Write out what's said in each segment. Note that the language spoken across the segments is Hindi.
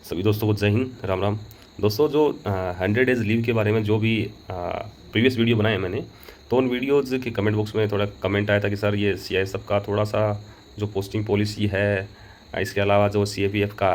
सभी दोस्तों को जय हिंद, राम राम। दोस्तों, जो 100 डेज़ लीव के बारे में जो भी प्रीवियस वीडियो बनाए मैंने, तो उन वीडियोज़ के कमेंट बॉक्स में थोड़ा कमेंट आया था कि सर ये सीआईएसएफ का थोड़ा सा जो पोस्टिंग पॉलिसी है, इसके अलावा जो सीएपीएफ का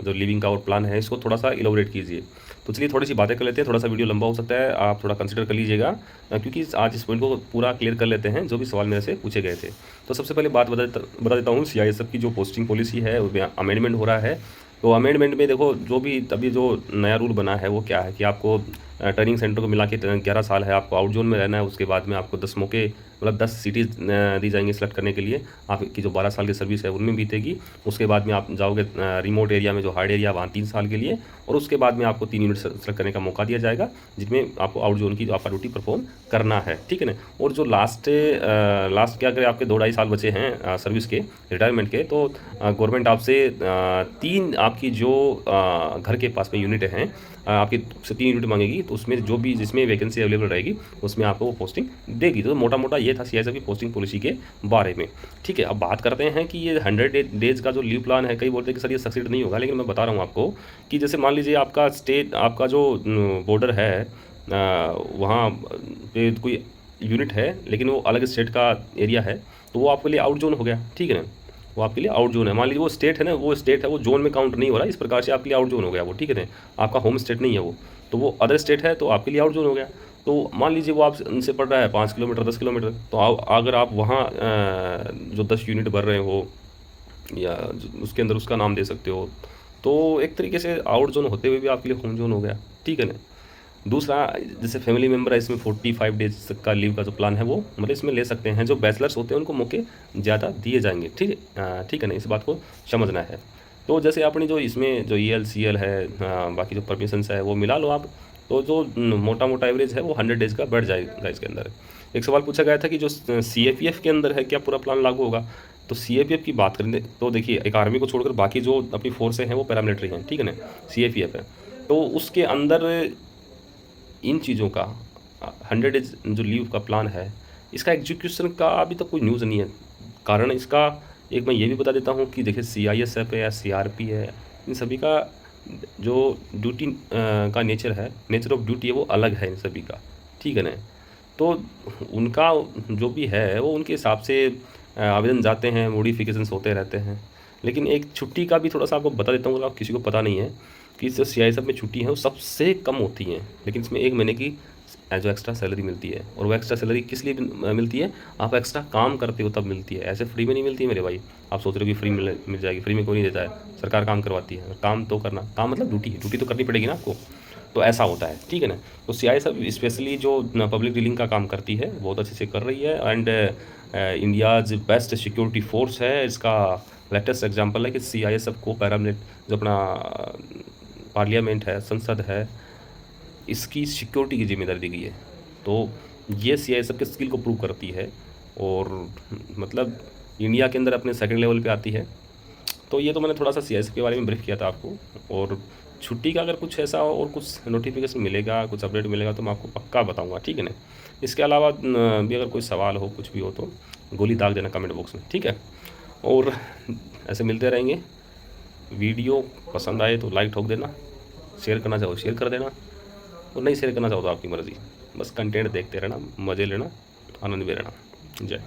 जो लीविंग का और प्लान है, इसको थोड़ा सा इलोबरेट कीजिए। तो चलिए थोड़ी सी बातें कर लेते हैं। थोड़ा सा वीडियो लंबा हो सकता है, आप थोड़ा कंसिडर कर लीजिएगा, क्योंकि आज इस पॉइंट को पूरा क्लियर कर लेते हैं जो भी सवाल मेरे से पूछे गए थे। तो सबसे पहले बात बता देता हूँ, सीआईएसएफ की जो पोस्टिंग पॉलिसी है उसमें अमेंडमेंट हो रहा है। तो अमेंडमेंट में देखो, जो भी अभी जो नया रूल बना है वो क्या है कि आपको ट्रेनिंग सेंटर को मिला के 11 साल है, आपको आउट जोन में रहना है। उसके बाद में आपको 10 मौके, मतलब 10 सीटें दी जाएंगी सेलेक्ट करने के लिए। आपकी जो 12 साल की सर्विस है उनमें बीतेगी। उसके बाद में आप जाओगे रिमोट एरिया में, जो हार्ड एरिया, वहाँ 3 साल के लिए। और उसके बाद में आपको 3 यूनिट सेलेक्ट करने का मौका दिया जाएगा, जिसमें आपको आउट जोन की जो आपका ड्यूटी परफॉर्म करना है, ठीक है ना। और जो लास्ट क्या करें, आपके 2-2.5 साल बचे हैं सर्विस के, रिटायरमेंट के, तो गवर्नमेंट आपसे 3 आपकी जो घर के पास में यूनिट हैं, आपकी से 3 यूनिट मांगेगी। तो उसमें जो भी जिसमें वैकेंसी अवेलेबल रहेगी उसमें आपको वो पोस्टिंग देगी। तो मोटा मोटा ये था सीआईएसएफ की पोस्टिंग पॉलिसी के बारे में, ठीक है। अब बात करते हैं कि ये 100 डेज का जो लीव प्लान है, कई बोलते हैं कि सर ये सक्सीड नहीं होगा, लेकिन मैं बता रहा हूँ आपको कि जैसे मान लीजिए आपका स्टेट, आपका जो बॉर्डर है, वहाँ पे कोई यूनिट है लेकिन वो अलग स्टेट का एरिया है, तो वो आपके लिए आउट जोन हो गया, ठीक है ना। वो आपके लिए आउट जोन है। मान लीजिए वो स्टेट है ना, वो स्टेट है, वो जोन में काउंट नहीं हो रहा, इस प्रकार से आपके लिए आउट जोन हो गया वो, ठीक है ना। आपका होम स्टेट नहीं है वो, तो वो अदर स्टेट है, तो आपके लिए आउट जोन हो गया। तो मान लीजिए वो आप उनसे पड़ रहा है 5 किलोमीटर, 10 किलोमीटर, तो अगर आप वहाँ जो 10 यूनिट भर रहे हो, या उसके अंदर उसका नाम दे सकते हो, तो एक तरीके से आउट जोन होते हुए भी आपके लिए होम जोन हो गया, ठीक है ना। दूसरा, जैसे फैमिली मेम्बर है, इसमें 45 डेज का लीव का जो प्लान है वो मतलब इसमें ले सकते हैं। जो बैचलर्स होते हैं उनको मौके ज़्यादा दिए जाएंगे, ठीक है ना, इस बात को समझना है। तो जैसे अपनी जो इसमें जो EL CL है, बाकी जो परमिशंस है वो मिला लो आप, तो जो मोटा मोटा एवरेज है वो 100 डेज़ का बढ़ जाएगा इसके अंदर। एक सवाल पूछा गया था कि जो CAPF के अंदर है क्या पूरा प्लान लागू होगा। तो CAPF की बात करें तो देखिए, एक आर्मी को छोड़कर बाकी जो अपनी फोर्सें हैं वो पैरामिलिट्री हैं, ठीक है ना। CAPF है, तो उसके अंदर इन चीज़ों का 100 डेज जो लीव का प्लान है, इसका एग्जीक्यूशन का अभी तक कोई न्यूज़ नहीं है। कारण इसका एक मैं ये भी बता देता हूँ कि देखिए, CISF है या CRP है, इन सभी का जो ड्यूटी का नेचर है, नेचर ऑफ ड्यूटी है, वो अलग है इन सभी का, ठीक है ना। तो उनका जो भी है वो उनके हिसाब से आवेदन जाते हैं, मॉडिफिकेशंस होते रहते हैं। लेकिन एक छुट्टी का भी थोड़ा सा आपको बता देता हूँ, अगर किसी को पता नहीं है कि जो CISF में छुट्टी है वो सबसे कम होती हैं, लेकिन इसमें 1 महीने की जो एक्स्ट्रा सैलरी मिलती है। और वो एक्स्ट्रा सैलरी किस लिए मिलती है, आप एक्स्ट्रा काम करते हो तब मिलती है, ऐसे फ्री में नहीं मिलती है मेरे भाई। आप सोच रहे हो कि फ्री मिल जाएगी, फ्री में कोई नहीं देता है, सरकार काम करवाती है। काम तो करना, काम मतलब ड्यूटी तो करनी पड़ेगी ना आपको, तो ऐसा होता है, ठीक है ना। तो CISF स्पेशली जो पब्लिक डीलिंग का काम करती है बहुत अच्छे से कर रही है, and India's best security force है। इसका लेटेस्ट एग्जांपल है कि CISF को पैरामिलिट जो अपना पार्लियामेंट है, संसद है, इसकी सिक्योरिटी की जिम्मेदारी दी गई है। तो ये CISF के स्किल को प्रूव करती है, और मतलब इंडिया के अंदर अपने सेकंड लेवल पे आती है। तो ये तो मैंने थोड़ा सा CISF के बारे में ब्रीफ किया था आपको। और छुट्टी का अगर कुछ ऐसा और कुछ नोटिफिकेशन मिलेगा, कुछ अपडेट मिलेगा, तो मैं आपको पक्का बताऊंगा, ठीक है ना। इसके अलावा भी अगर कोई सवाल हो, कुछ भी हो, तो गोली दाग देना कमेंट बॉक्स में, ठीक है। और ऐसे मिलते रहेंगे। वीडियो पसंद आए तो लाइक ठोक देना, शेयर करना चाहो शेयर कर देना, और नहीं शेयर करना चाहो तो आपकी मर्ज़ी। बस कंटेंट देखते रहना, मज़े लेना, आनंद में रहना। जय।